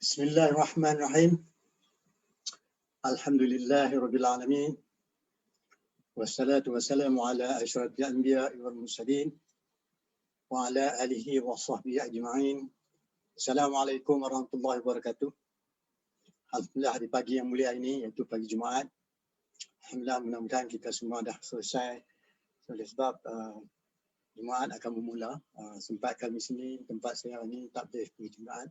Bismillahirrahmanirrahim. Alhamdulillahirabbil alamin. Wassalatu wassalamu ala asyrafil anbiya'i wal mursalin wa ala alihi wa sahbihi ajma'in. Assalamualaikum warahmatullahi wabarakatuh. Alhamdulillah, hari pagi yang mulia ini iaitu pagi Jumaat. Alhamdulillah, mudah-mudahan kita semua dah selesai oleh sebab Jumaat akan bermula. Sempat kami sini, tempat saya ni tak boleh pergi Jumaat.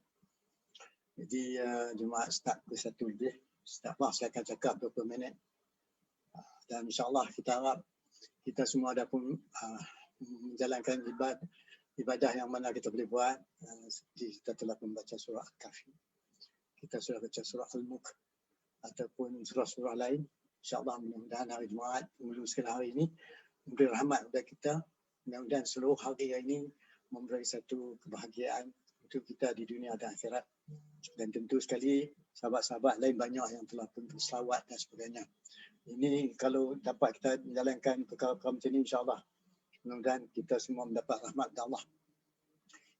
Jadi Jumaat start ke 1 lebih. Start saya akan cakap beberapa minit. Dan insyaAllah kita harap kita semua ada pun menjalankan ibadah yang mana kita boleh buat. Seperti kita telah membaca surah Al-Kahfi. Kita sudah baca surah Al-Mulk ataupun surah-surah lain. InsyaAllah mudah-mudahan hari Jumaat, meneruskan hari ini, memberi rahmat kepada kita. Mudah-mudahan seluruh hari ini memberi satu kebahagiaan untuk kita di dunia dan akhirat. Dan tentu sekali sahabat-sahabat lain banyak yang telah pun berselawat dan sebagainya. Ini kalau dapat kita menjalankan perkara-perkara macam ini, insyaAllah mudah-mudahan kita semua mendapat rahmat dari Allah.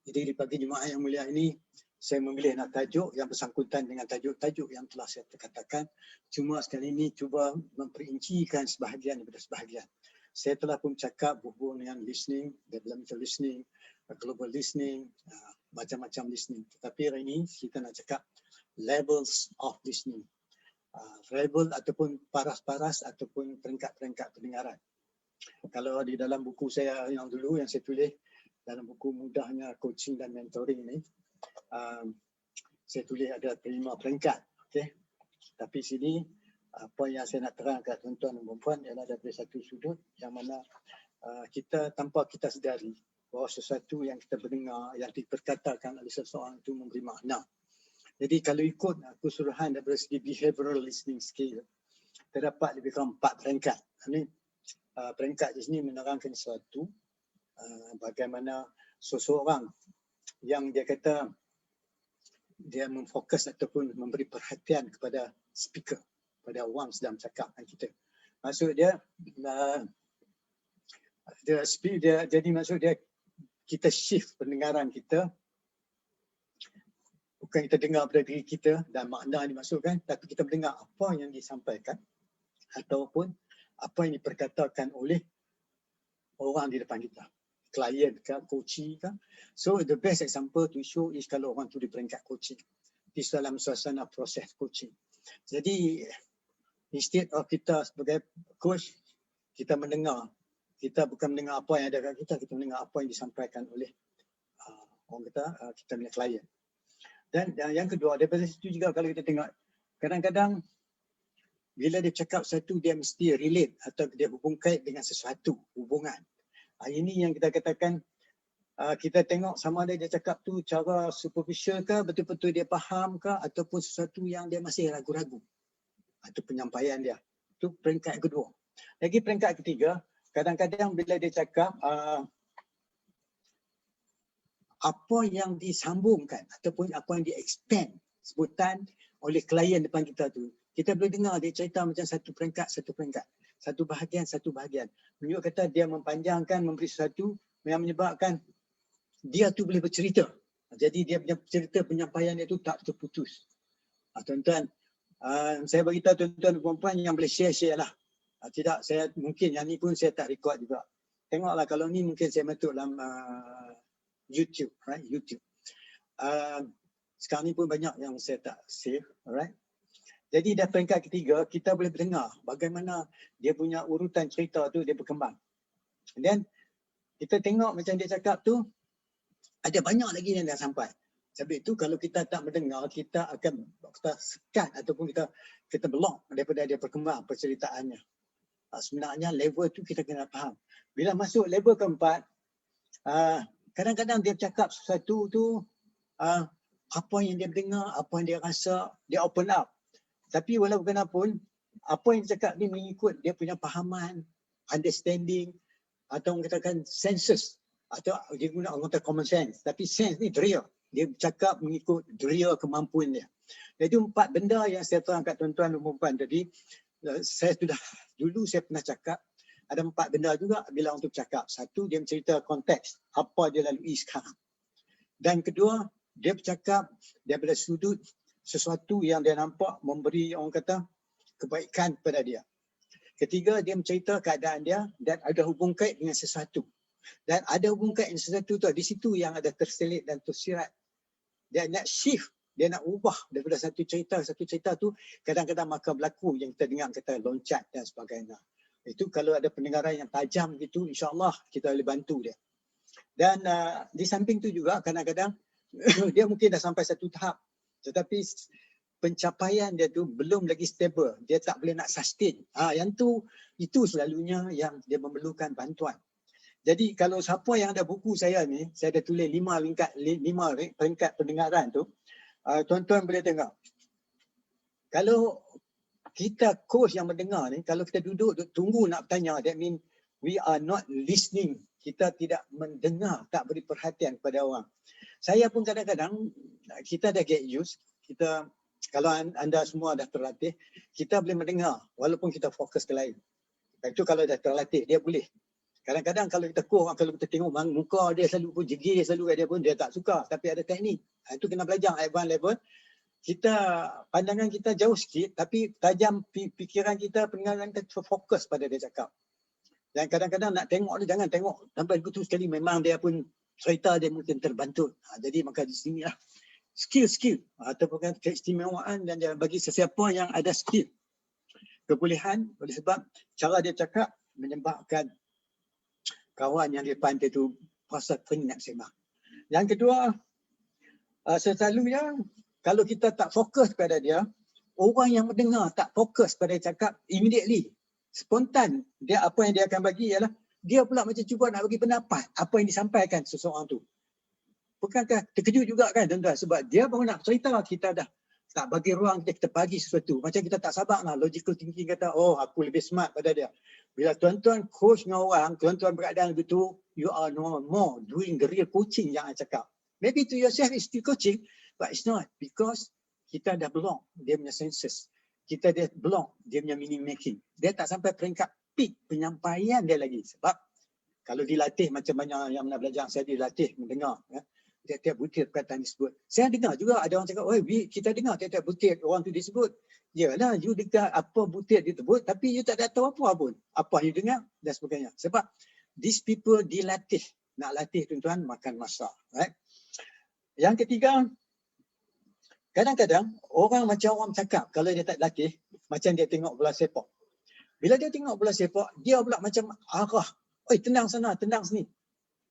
Jadi di pagi Jumaat yang mulia ini, saya memilih nak tajuk yang bersangkutan dengan tajuk-tajuk yang telah saya katakan. Cuma sekali ini cuba memperincikan sebahagian daripada sebahagian. Saya telah pun cakap berhubung dengan listening, developmental listening, global listening, macam-macam listening. Tetapi hari ini kita nak cakap levels of listening. Level ataupun paras-paras ataupun peringkat-peringkat pendengaran. Kalau di dalam buku saya yang dulu yang saya tulis, dalam buku Mudahnya Coaching dan Mentoring ini, saya tulis ada 5 peringkat. Okay? Tapi sini apa yang saya nak terang kat tuan-tuan dan puan-puan ialah daripada satu sudut yang mana kita tanpa kita sedari bahawa sesuatu yang kita mendengar, yang diperkatakan oleh seseorang itu memberi makna. Jadi kalau ikut keseluruhan daripada segi behavioral listening skill, terdapat lebih kurang 4 peringkat. Ini peringkat di sini menerangkan sesuatu bagaimana seseorang yang dia kata dia memfokus ataupun memberi perhatian kepada speaker, pada orang sedang bercakap dengan kita. Maksud dia, jadi maksud dia kita shift pendengaran kita. Bukan kita dengar pada diri kita dan makna dimasukkan, tapi kita mendengar apa yang disampaikan ataupun apa yang diperkatakan oleh orang di depan kita. Klien ke, coachee ke. So the best example to show is kalau orang tu di peringkat coaching. Di dalam suasana proses coaching. Jadi instead of kita sebagai coach, kita mendengar. Kita bukan mendengar apa yang ada kat kita, kita mendengar apa yang disampaikan oleh orang kita punya klien. Dan yang kedua, daripada situ juga kalau kita tengok, kadang-kadang bila dia cakap sesuatu, dia mesti relate atau dia hubung kait dengan sesuatu, hubungan. Ini yang kita katakan, kita tengok sama ada dia cakap tu cara superficial ke, betul-betul dia faham ke, ataupun sesuatu yang dia masih ragu-ragu. Atau penyampaian dia. Itu peringkat kedua. Lagi peringkat ketiga, kadang-kadang bila dia cakap, apa yang disambungkan ataupun apa yang di-expand sebutan oleh klien depan kita tu, kita boleh dengar dia cerita macam satu peringkat, satu bahagian. Menunjuk kata dia mempanjangkan, memberi sesuatu yang menyebabkan dia tu boleh bercerita. Jadi dia punya cerita penyampaian dia tu tak terputus. Tuan-tuan, saya beritahu tuan-tuan dan puan-puan yang boleh share lah. Tidak, saya mungkin yang ni pun saya tak record juga. Tengoklah kalau ni mungkin saya masuk dalam YouTube, right? YouTube. Sekarang ni pun banyak yang saya tak save, alright? Jadi dah peringkat ketiga, kita boleh dengar bagaimana dia punya urutan cerita tu dia berkembang. Dan kita tengok macam dia cakap tu, ada banyak lagi yang dah sampai. Sebab itu kalau kita tak mendengar, kita akan sekat ataupun kita block daripada dia berkembang perceritaannya. Sebenarnya level tu kita kena faham. Bila masuk level keempat, kadang-kadang dia cakap sesuatu tu, apa yang dia dengar, apa yang dia rasa, dia open up. Tapi walaupun bagaimanapun, apa yang dia cakap ni mengikut dia punya fahaman, understanding, atau orang katakan senses. Atau dia guna orang kata common sense. Tapi sense ni deria. Dia cakap mengikut deria kemampuan dia. Jadi 4 benda yang saya terang kat tuan-tuan dan puan-puan tadi, saya sudah, dulu saya pernah cakap, ada 4 benda juga bila orang tu bercakap. Satu, dia mencerita konteks, apa dia lalui sekarang. Dan kedua, dia bercakap daripada sudut sesuatu yang dia nampak memberi, orang kata, kebaikan kepada dia. Ketiga, dia mencerita keadaan dia dan ada hubung kait dengan sesuatu. Dan ada hubung kait dengan sesuatu tu, di situ yang ada terselit dan tersirat. Dia nak shift, dia nak ubah daripada satu cerita tu, kadang-kadang maka berlaku yang kita dengar kata loncat dan sebagainya. Itu kalau ada pendengaran yang tajam gitu, insya-Allah kita boleh bantu dia. Dan di samping tu juga kadang-kadang dia mungkin dah sampai satu tahap, tetapi pencapaian dia tu belum lagi stable, dia tak boleh nak sustain. Itu selalunya yang dia memerlukan bantuan. Jadi kalau siapa yang ada buku saya ni, saya ada tulis 5 peringkat pendengaran tu, tuan-tuan boleh tengok. Kalau kita coach yang mendengar ni, kalau kita duduk tunggu nak bertanya, that mean we are not listening. Kita tidak mendengar, tak beri perhatian kepada orang. Saya pun kadang-kadang, kita dah get used, kita, kalau anda semua dah terlatih, kita boleh mendengar walaupun kita fokus ke lain. Itu kalau dah terlatih, dia boleh. Kadang-kadang kalau kita kurang, kalau kita tengok muka dia selalu pun jegir, selalu dia pun dia tak suka, tapi ada teknik. Itu kena belajar advance level. Kita, pandangan kita jauh sikit, tapi tajam fikiran kita, pendengaran kita fokus pada dia cakap. Dan kadang-kadang nak tengok dia, jangan tengok sampai begitu sekali, memang dia pun cerita dia mungkin terbantut. Jadi maka di sini lah skill ataupun keistimewaan dan bagi sesiapa yang ada skill, kebolehan, oleh sebab cara dia cakap menyebabkan kawan yang di depan dia tu rasa kering nak sembang. Yang kedua, selalunya kalau kita tak fokus pada dia, orang yang mendengar tak fokus pada dia cakap, immediately, spontan, dia apa yang dia akan bagi ialah dia pula macam cuba nak bagi pendapat apa yang disampaikan seseorang tu. Bukankah terkejut juga kan tuan-tuan, sebab dia baru nak cerita, kita dah tak bagi ruang, kita bagi sesuatu. Macam kita tak sabar lah, logical thinking kata, oh aku lebih smart pada dia. Bila tuan-tuan coach dengan orang, tuan-tuan berkeadaan begitu, you are no more doing the real coaching yang saya cakap. Maybe to yourself is still coaching, but it's not, because kita dah block dia punya senses. Kita dah block dia punya meaning making. Dia tak sampai peringkat peak penyampaian dia lagi. Sebab kalau dilatih macam banyak yang nak belajar, saya dilatih mendengar. Ya. Tiap-tiap butir perkataan disebut. Saya dengar juga ada orang cakap, oh kita dengar tiap-tiap butir orang tu disebut. Yalah, you dengar apa butir disebut, tapi you tak ada tahu apa pun. Apa you dengar dan sebagainya. Sebab these people dilatih. Nak latih tuan-tuan makan masa. Right? Yang ketiga, kadang-kadang orang macam orang cakap, kalau dia tak latih, macam dia tengok bola sepak. Bila dia tengok bola sepak, dia pula macam arah. Oi, tendang sana, tendang sini.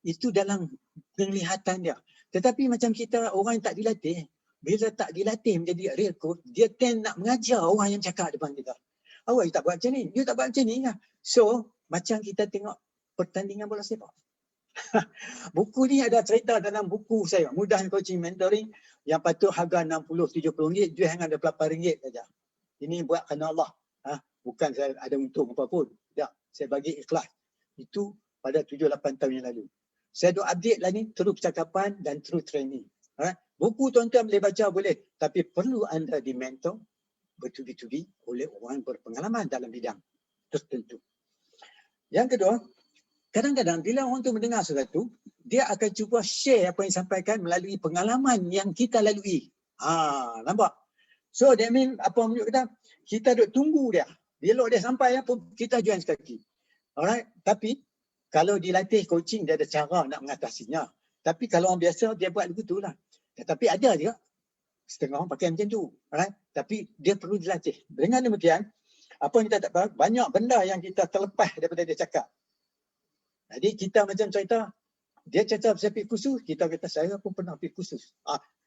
Itu dalam penglihatan dia. Tetapi macam kita, orang yang tak dilatih, bila tak dilatih menjadi real coach, dia tend nak mengajar orang yang cakap depan kita. Awak tak buat macam ni, you tak buat macam ni lah. So, macam kita tengok pertandingan bola sepak. Buku ni ada cerita dalam buku saya, Mudah Coaching Mentoring, yang patut harga RM60-70, jual hanya RM28 saja. Ini buat kerana Allah. Bukan saya ada untung apa pun. Tak, saya bagi ikhlas. Itu pada 7-8 tahun yang lalu. Saya dah update lah ni, through percakapan dan through training. Buku tuan-tuan boleh baca boleh, tapi perlu anda di-mentor bertubi-tubi oleh orang berpengalaman dalam bidang tertentu. Yang kedua, kadang-kadang bila orang tu mendengar sesuatu, dia akan cuba share apa yang disampaikan melalui pengalaman yang kita lalui. Nampak? So that means apa menunjuk kita duk tunggu dia. Bila dia sampai apa kita join sekali. Alright, tapi kalau dilatih coaching dia ada cara nak mengatasinya. Tapi kalau orang biasa dia buat begitulah. Tapi ada juga setengah orang pakai macam tu. Alright, tapi dia perlu dilatih. Dengan demikian, apa yang kita tak tahu, banyak benda yang kita terlepas daripada dia cakap. Jadi kita macam cerita, dia cerita pasal pergi kursus, kita kata saya pun pernah pergi kursus.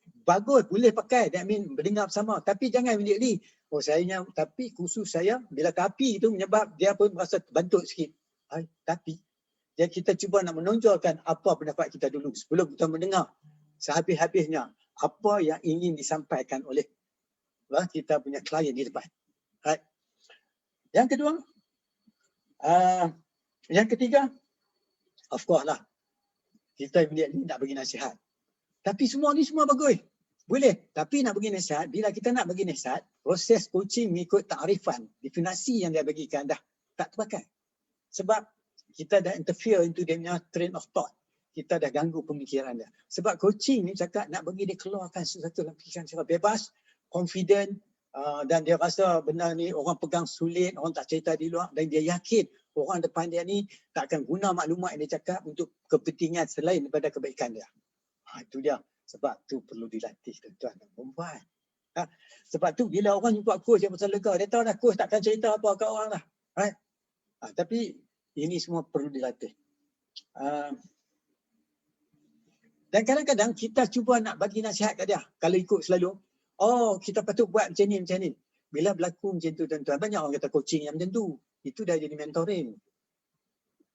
Bagus, boleh pakai, that mean berdengar bersama. Tapi jangan immediately, tapi kursus saya, bila tapi itu menyebab dia pun merasa terbantuk sikit. Tapi, jadi kita cuba nak menonjolkan apa pendapat kita dulu sebelum kita mendengar sehabis-habisnya apa yang ingin disampaikan oleh kita punya klien di depan. Right. Yang kedua, yang ketiga, of course lah, kita immediately nak bagi nasihat. Tapi semua ni semua bagus. Boleh. Tapi nak bagi nasihat, bila kita nak bagi nasihat, proses coaching mengikut takrifan, definisi yang dia bagikan dah tak terpakai. Sebab kita dah interfere into dia punya train of thought. Kita dah ganggu pemikiran dia. Sebab coaching ni cakap nak bagi dia keluarkan sesuatu dalam fikiran secara bebas, confident dan dia rasa benda ni orang pegang sulit, orang tak cerita di luar, dan dia yakin orang depan dia ni tak akan guna maklumat yang dia cakap untuk kepentingan selain daripada kebaikan dia. Itu dia. Sebab tu perlu dilatih tuan-tuan dan perempuan. Sebab tu bila orang jumpa coach yang pasal lega, dia tahu dah coach takkan cerita apa kat orang dah. Right? Tapi ini semua perlu dilatih. Dan kadang-kadang kita cuba nak bagi nasihat kat dia. Kalau ikut selalu, kita patut buat macam ni. Bila berlaku macam tu tuan-tuan, banyak orang kata coaching yang macam tu. Itu dah jadi mentoring.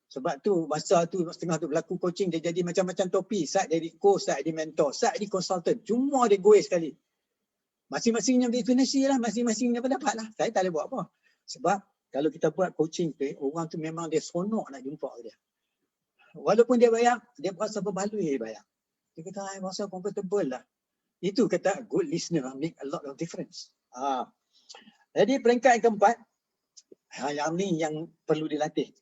Sebab tu masa tu setengah tu berlaku coaching, dia jadi macam-macam topi. Saat jadi coach, saat jadi mentor, saat jadi consultant. Cuma dia goes sekali. Masing-masingnya definisi lah, masing-masingnya pendapat lah. Saya tak boleh buat apa. Sebab kalau kita buat coaching tu, orang tu memang dia seronok nak jumpa dia. Walaupun dia bayar, dia berasa berbaloi dia bayar. Dia kata, saya rasa comfortable lah. Itu kata good listener make a lot of difference. Jadi peringkat yang keempat, yang ni yang perlu dilatih.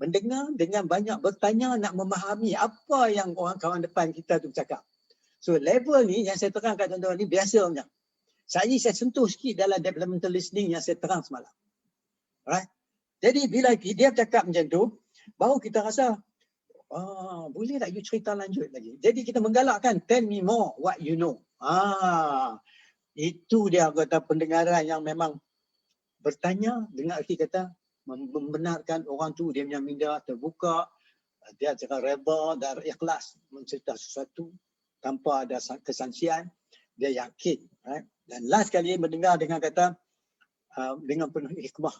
Mendengar dengan banyak bertanya, nak memahami apa yang orang kawan depan kita tu cakap. So level ni yang saya terang kat tuan-tuan ni biasa punya. Saya sentuh sikit dalam developmental listening yang saya terang semalam. Right? Jadi bila dia cakap macam tu, baru kita rasa, boleh tak you cerita lanjut lagi. Jadi kita menggalakkan, tell me more what you know. Itu dia kata pendengaran yang memang bertanya dengan arti kata membenarkan orang tu, dia punya minda terbuka, dia cakap reda dan ikhlas mencerita sesuatu tanpa ada kesangsian, dia yakin. Right? Dan last kali mendengar dengan kata dengan penuh hikmah,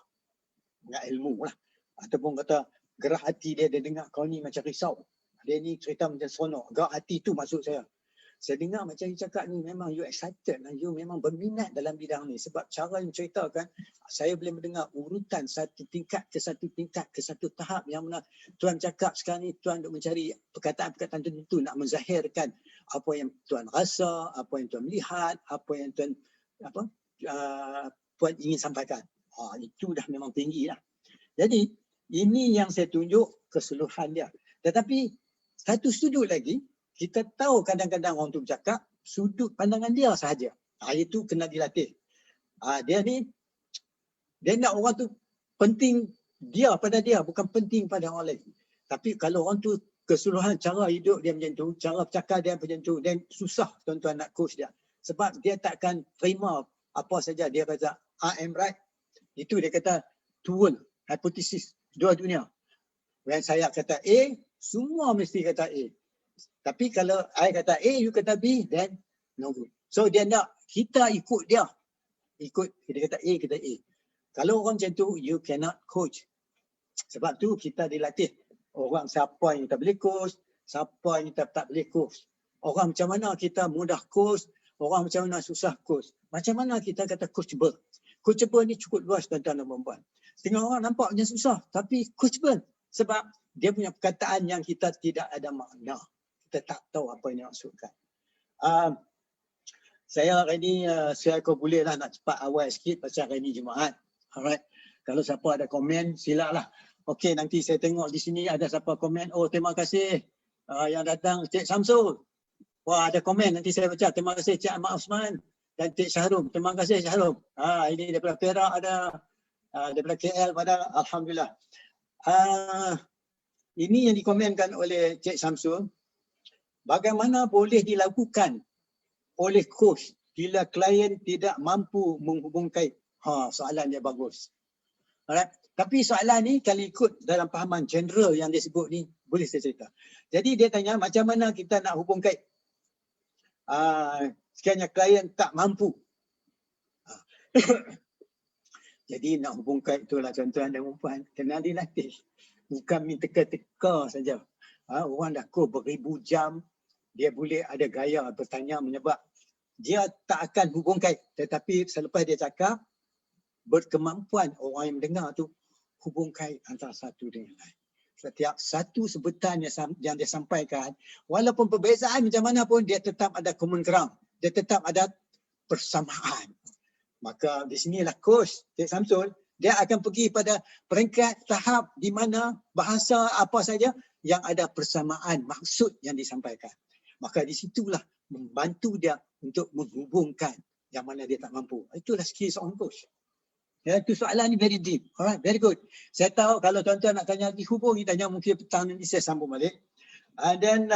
dengan ilmu lah. Ataupun kata gerah hati dia dengar kau ni macam risau. Dia ni cerita macam seronok. Gerak hati tu maksud saya. Saya dengar macam you cakap ni memang you excited dan you memang berminat dalam bidang ni. Sebab cara you ceritakan, saya boleh mendengar urutan satu tingkat ke satu tahap yang mana Tuan cakap sekarang ni Tuan untuk mencari perkataan-perkataan tertentu nak menzahirkan apa yang Tuan rasa, apa yang Tuan melihat, apa yang Tuan Tuan ingin sampaikan. Itu dah memang tinggi lah. Jadi ini yang saya tunjuk keseluruhan dia. Tetapi satu sudut lagi, kita tahu kadang-kadang orang tu bercakap sudut pandangan dia sahaja. Itu kena dilatih. Dia ni, dia nak orang tu penting dia pada dia, bukan penting pada orang lain. Tapi kalau orang tu keseluruhan cara hidup dia macam tu, cara bercakap dia macam tu, dan susah tuan-tuan nak coach dia. Sebab dia takkan terima apa saja dia kata, I am right. Itu dia kata, two world, hypothesis, dua dunia. When saya kata A, semua mesti kata A. Tapi kalau I kata A, you kata B, then no good. So dia nak kita ikut dia. Dia kata A, kita A. Kalau orang macam tu, you cannot coach. Sebab tu kita dilatih. Orang siapa yang tak boleh coach, siapa yang tak boleh coach. Orang macam mana kita mudah coach, orang macam mana susah coach. Macam mana kita kata coachable. Coachable ni cukup luas tuan-tuan dan puan-puan. Setengah orang nampak macam susah, tapi coachable. Sebab dia punya perkataan yang kita tidak ada makna. Kita tak tahu apa yang dimaksudkan. Saya hari ni, saya boleh lah nak cepat awal sikit pasal hari ni Jumaat. Alright. Kalau siapa ada komen, silalah. Okey, nanti saya tengok di sini ada siapa komen. Oh, terima kasih yang datang. Cik Samsul. Wah, ada komen. Nanti saya baca. Terima kasih Cik Ahmad Osman dan Cik Syahrum. Terima kasih Syahrum. Ini daripada Perak ada. Daripada KL pada. Alhamdulillah. Ini yang dikomenkan oleh Cik Samsul. Bagaimana boleh dilakukan oleh coach bila klien tidak mampu menghubungkan? Soalan dia bagus. Alright. Tapi soalan ni kalau ikut dalam pahaman general yang dia sebut ni, boleh saya cerita. Jadi dia tanya macam mana kita nak hubungkan sekiranya klien tak mampu. Jadi nak hubungkan itulah tuan-tuan dan puan, kena dilatih. Bukan minta teka-teka saja. Orang dah beribu jam, dia boleh ada gaya bertanya menyebab dia tak akan hubungkan. Tetapi selepas dia cakap, berkemampuan orang yang mendengar tu hubungkan antara satu dengan lain. Setiap satu sebutan yang dia sampaikan, walaupun perbezaan macam mana pun, dia tetap ada common ground. Dia tetap ada persamaan. Maka di sinilah coach Cik Samsul, dia akan pergi pada peringkat tahap di mana bahasa apa saja yang ada persamaan maksud yang disampaikan. Maka di situlah membantu dia untuk menghubungkan yang mana dia tak mampu. Itulah skill seorang coach. Ya, itu soalan ni very deep. Alright, very good. Saya tahu kalau tuan-tuan nak tanya lagi, hubungi tanya, mungkin petang nanti saya sambung balik. Dan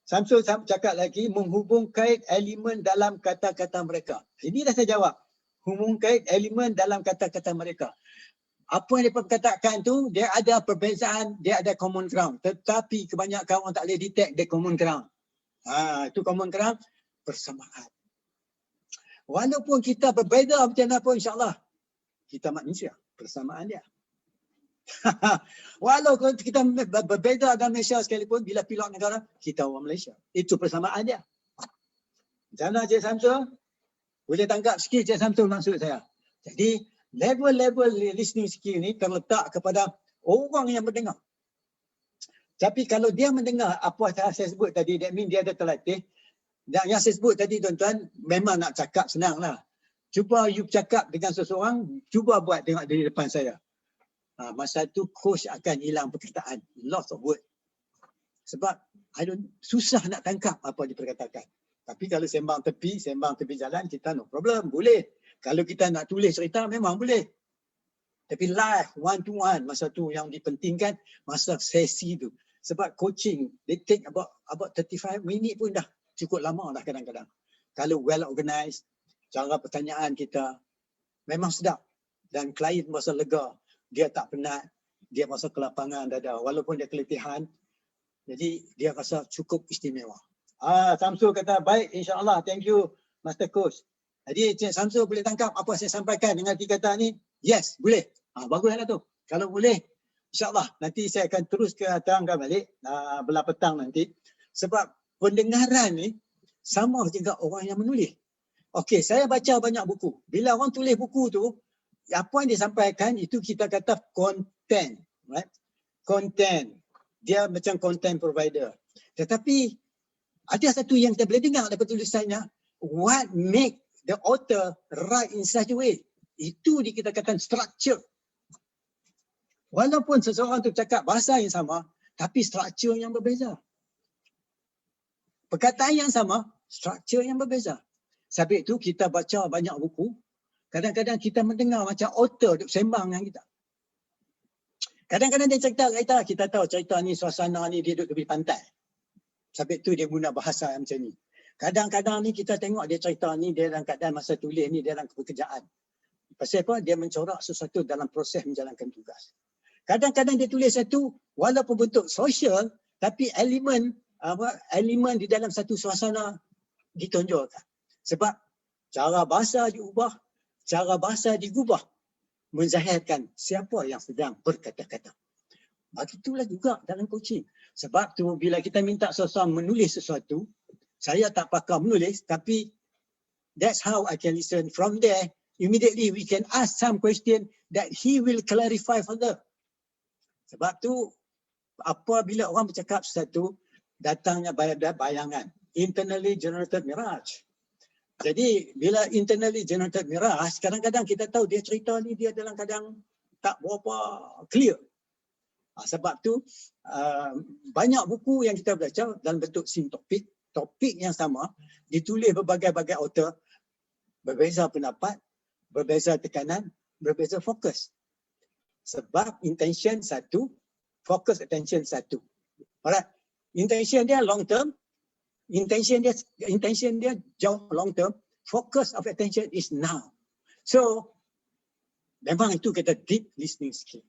Samsul cakap lagi, menghubung kait elemen dalam kata-kata mereka. Ini dah saya jawab. Hubung kait elemen dalam kata-kata mereka. Apa yang dia katakan tu, dia ada perbezaan, dia ada common ground. Tetapi kebanyakan orang tak boleh detect dia common ground. Itu common ground, persamaan. Walaupun kita berbeza macam mana pun, insyaAllah, kita manusia, persamaan dia. Walaupun kita berbeza dengan Malaysia sekalipun, bila pilot negara, kita orang Malaysia. Itu persamaan dia. Macam mana Cik Samsul? Boleh tangkap sikit Cik Samsul maksud saya. Jadi, level-level listening skill ni terletak kepada orang yang mendengar. Tapi kalau dia mendengar apa saya sebut tadi, that means dia ada terlatih. Dan yang saya sebut tadi tuan-tuan, memang nak cakap senang lah. Cuba you cakap dengan seseorang, cuba buat tengok dari depan saya. Masa tu coach akan hilang perkataan, lots of word. Sebab susah nak tangkap apa diperkatakan. Tapi kalau sembang tepi jalan, kita no problem, boleh. Kalau kita nak tulis cerita memang boleh. Tapi live, one to one, masa tu yang dipentingkan, masa sesi tu. Sebab coaching, they take about 35 minit pun dah cukup lama dah kadang-kadang. Kalau well organized, cara pertanyaan kita memang sedap. Dan klien merasa lega, dia tak penat, dia merasa kelapangan dada. Walaupun dia keletihan, jadi dia rasa cukup istimewa. Samsul kata, baik insyaAllah, thank you Master Coach. Jadi Cik Samsul boleh tangkap apa saya sampaikan dengan 3 kata ni? Yes, boleh. Baguslah tu. Kalau boleh, insyaAllah nanti saya akan terus terangkan balik belah petang nanti. Sebab pendengaran ni sama juga orang yang menulis. Okey, saya baca banyak buku. Bila orang tulis buku tu, apa yang disampaikan itu kita kata content. Right? Content. Dia macam content provider. Tetapi ada satu yang kita boleh dengar daripada tulisannya. What make the author write in such a way? Itu kita katakan structure. Walaupun seseorang tu cakap bahasa yang sama, tapi structure yang berbeza. Perkataan yang sama, structure yang berbeza. Sebab itu kita baca banyak buku, kadang-kadang kita mendengar macam author duk sembang dengan kita. Kadang-kadang dia cerita, kita tahu cerita ni, suasana ni dia duduk tepi pantai. Sebab itu dia guna bahasa yang macam ni. Kadang-kadang ni kita tengok dia cerita ni, dia dalam keadaan masa tulis ni, dia dalam pekerjaan. Pasal apa? Dia mencorak sesuatu dalam proses menjalankan tugas. Kadang-kadang dia tulis satu, walaupun bentuk sosial, tapi elemen di dalam satu suasana ditonjolkan. Sebab cara bahasa diubah, cara bahasa digubah, menzahirkan siapa yang sedang berkata-kata. Begitulah juga dalam coaching. Sebab tu bila kita minta seseorang menulis sesuatu, saya tak pakar menulis, tapi that's how I can listen. From there, immediately we can ask some question that he will clarify further. Sebab tu apabila orang bercakap sesuatu, datangnya bayangan. Internally generated mirage. Jadi bila internally generated mirage, kadang-kadang kita tahu dia cerita ni dia dalam keadaan tak berapa clear. Sebab tu banyak buku yang kita baca dalam bentuk topik yang sama, ditulis berbagai-bagai author, berbeza pendapat, berbeza tekanan, berbeza fokus. Sebab intention satu, fokus attention satu. Alright. Intention dia long term, intention dia jauh long term, focus of attention is now. So memang itu kita deep listening skill.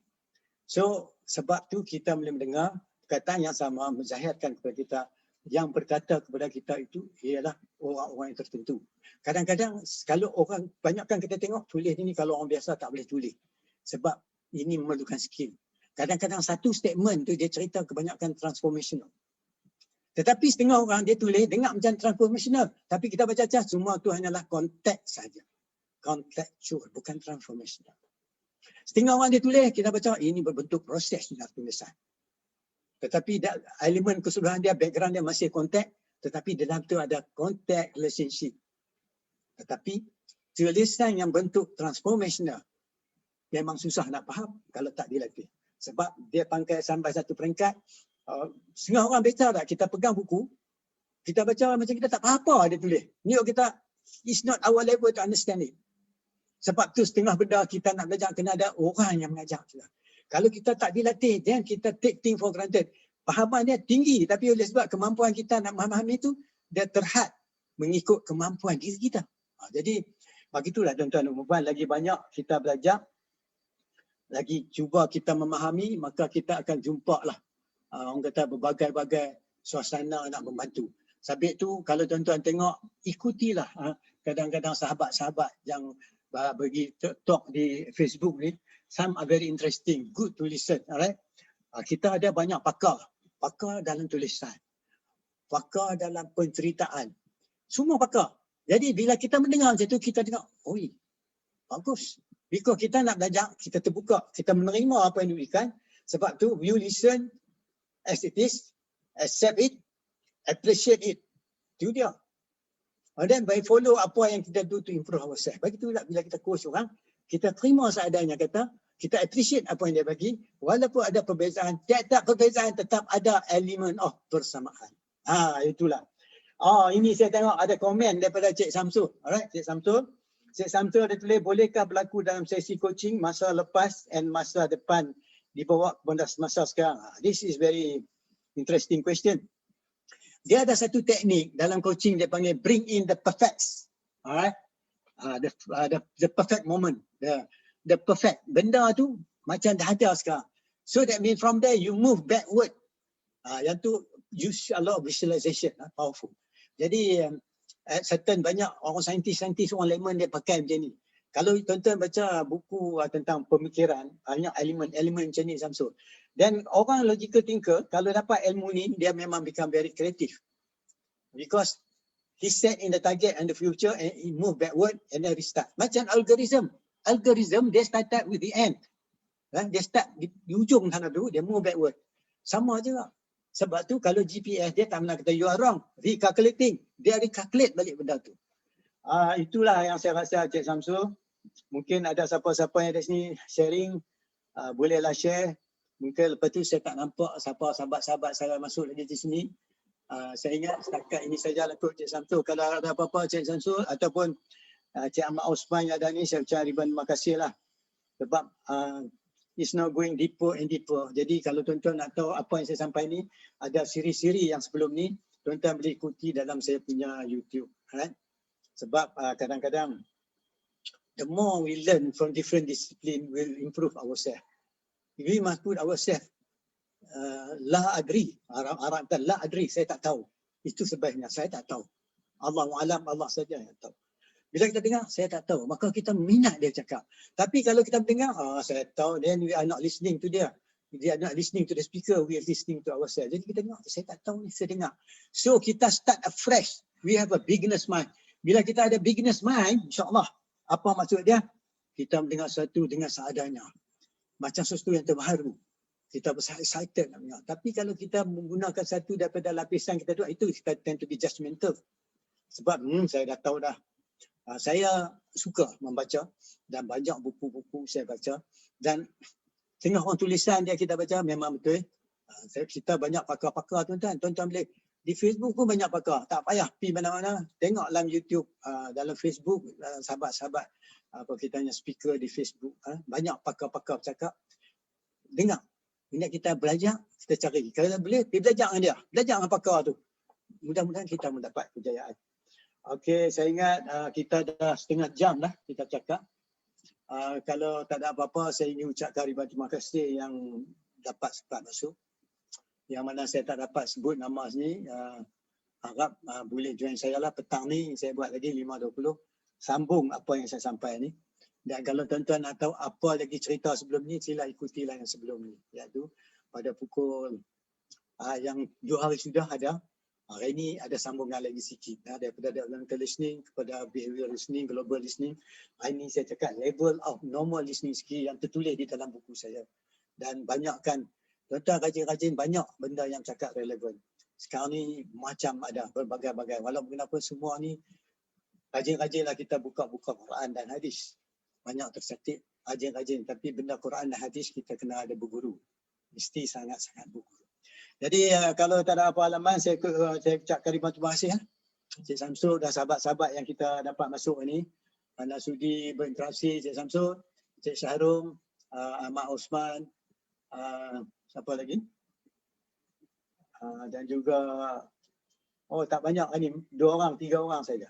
So sebab tu kita boleh mendengar perkataan yang sama menzahirkan kepada kita, yang berkata kepada kita itu ialah orang-orang yang tertentu. Kadang-kadang kalau orang, banyakkan kita tengok tulis ini kalau orang biasa tak boleh tulis. Sebab ini memerlukan skill. Kadang-kadang satu statement tu dia cerita kebanyakan transformational. Tetapi setengah orang dia tulis dengar macam transformational. Tapi kita baca semua tu hanyalah konteks saja. Contextual, bukan transformational. Setengah orang dia tulis, kita baca ini berbentuk proses dalam tulisan. Tetapi elemen keseluruhan dia, background dia masih konteks. Tetapi dalam tu ada contact relationship. Tetapi tulisan yang bentuk transformational memang susah nak faham kalau tak dilatih. Sebab dia pangkai sampai satu peringkat. Setengah orang baca tak, kita pegang buku, kita baca macam kita tak faham apa dia tulis. Ni kita It's not our level to understand it. Sebab tu setengah benda kita nak belajar kena ada orang yang mengajar kita. Kalau kita tak dilatih, then kita take things for granted. Fahaman dia tinggi, tapi oleh sebab kemampuan kita nak memahami itu, dia terhad mengikut kemampuan diri kita. Jadi, begitulah tuan-tuan dan puan, lagi banyak kita belajar, lagi cuba kita memahami, maka kita akan jumpa lah orang kata berbagai-bagai suasana nak membantu. Sebab tu kalau tuan-tuan tengok, ikutilah kadang-kadang sahabat-sahabat yang bagi talk di Facebook ni, some are very interesting, good to listen, alright? Kita ada banyak pakar dalam tulisan, pakar dalam penceritaan, semua pakar. Jadi bila kita mendengar macam tu, kita dengar, oi, bagus. Because kita nak belajar, kita terbuka, kita menerima apa yang diberikan. Sebab tu, you listen as it is, accept it, appreciate it. Itu dia. And then by follow apa yang kita do to improve ourselves. Begitulah bila kita coach orang, kita terima seadanya kata, kita appreciate apa yang dia bagi, walaupun ada perbezaan, tiap-tiap perbezaan tetap ada elemen of persamaan. Itulah. Ini saya tengok ada komen daripada Cik Samsul. Alright, Cik Samsul. Cik Samsul ada tulis, bolehkah berlaku dalam sesi coaching masa lepas and masa depan dibawa kepada masa sekarang? This is very interesting question. Dia ada satu teknik dalam coaching, dia panggil bring in the perfects. Alright. The perfect moment. The perfect. Benda tu macam dah ada sekarang. So that means from there you move backward. Yang tu use a lot of visualization. Powerful. Jadi certain banyak orang saintis, orang layman dia pakai macam ni. Kalau tuan-tuan baca buku tentang pemikiran, banyak elemen macam ni Samsul. Dan orang logical thinker, kalau dapat ilmu ni, dia memang become very creative. Because he set in the target and the future and he move backward and then restart. Macam algorithm. Algorithm, dia started with the end. Dia start di ujung sana dulu, dia move backward. Sama juga. Sebab tu kalau GPS dia tak pernah kata you are wrong, recalculating. Dia recalculate balik benda tu. Itulah yang saya rasa Cik Samsul. Mungkin ada siapa-siapa yang ada sini sharing, bolehlah share. Mungkin lepas tu saya tak nampak siapa sahabat-sahabat saya masuk lagi di sini. Saya ingat setakat ini sajalah kot Cik Samsul. Kalau ada apa-apa Cik Samsul ataupun Cik Ahmad Osman yang ada ni, saya ucap ribuan terima kasih lah. Sebab it's not going deeper and deeper. Jadi kalau tuan-tuan nak tahu apa yang saya sampai ni, ada siri-siri yang sebelum ni, tuan-tuan boleh ikuti dalam saya punya YouTube. Right? Sebab kadang-kadang, the more we learn from different discipline, will improve ourselves. We must put ourselves, la adri, Arab kata la adri, saya tak tahu. Itu sebaiknya, saya tak tahu. Allahu alam, Allah saja yang tahu. Bila kita dengar, saya tak tahu. Maka kita minat dia cakap. Tapi kalau kita dengar, saya tahu, then we are not listening to dia. We are not listening to the speaker, we are listening to ourselves. Jadi kita dengar, saya tak tahu ni, saya dengar. So kita start afresh. We have a beginner's mind. Bila kita ada beginner's mind, insyaAllah, apa maksud dia? Kita mendengar sesuatu dengan seadanya. Macam sesuatu yang terbaru. Kita besar excited nak dengar. Tapi kalau kita menggunakan satu daripada lapisan kita tu, itu kita tend to be judgmental. Sebab saya dah tahu dah. Saya suka membaca dan banyak buku-buku saya baca dan tengah orang tulisan dia kita baca memang betul. Kita banyak pakar-pakar tuan-tuan. Tuan-tuan boleh di Facebook pun banyak pakar. Tak payah pergi mana-mana. Tengok dalam YouTube, dalam Facebook, sahabat-sahabat apa kita hanya speaker di Facebook. Banyak pakar-pakar bercakap. Dengar. Minat kita belajar, kita cari. Kalau boleh, pergi belajar dengan dia. Belajar dengan pakar tu. Mudah-mudahan kita mendapat kejayaan. Okey, saya ingat kita dah setengah jam dah kita cakap. Kalau tak ada apa-apa, saya ingin ucapkan ribuan terima kasih yang dapat sempat masuk. Yang mana saya tak dapat sebut nama sini, harap boleh join saya lah petang ni. Saya buat lagi 5.20. Sambung apa yang saya sampai ni. Dan kalau tuan-tuan nak tahu apa lagi cerita sebelum ni, sila ikutilah yang sebelum ni. Iaitu pada pukul yang 2 hari sudah ada. Hari ini ada sambungan lagi sikit daripada developmental listening kepada behavioral listening, global listening. Hari ini saya cakap level of normal listening skill yang tertulis di dalam buku saya. Dan banyakkan, tuan-tuan rajin-rajin banyak benda yang cakap relevan. Sekarang ni macam ada berbagai-bagai. Walaupun kenapa semua ni, rajin-rajinlah kita buka-buka Quran dan hadis. Banyak tersetik, rajin-rajin. Tapi benda Quran dan hadis kita kena ada berguru. Mesti sangat-sangat berguru. Jadi kalau tak ada apa halaman, saya ucapkan ribuan terima kasih. Cik Samsul dan sahabat-sahabat yang kita dapat masuk ini. Anda sudi berinteraksi Cik Samsul, Cik Syahrum, Ahmad Osman, siapa lagi? Dan juga tak banyak ni, 2 orang, 3 orang saja.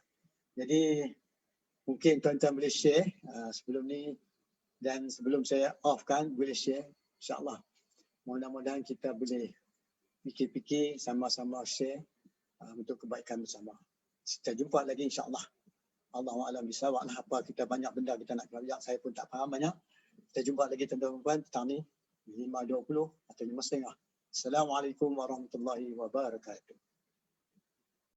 Jadi mungkin tuan-tuan boleh share sebelum ni, dan sebelum saya off kan boleh share, insya-Allah. Mudah-mudahan kita boleh fikir-fikir sama-sama share untuk kebaikan bersama. Kita jumpa lagi insya-Allah. Allahu a'lam bissawab. Apa kita banyak benda kita nak kena, saya pun tak faham banyak. Kita jumpa lagi tuan-tuan puan petang ni 5.20 atau 5.30. Assalamualaikum warahmatullahi wabarakatuh.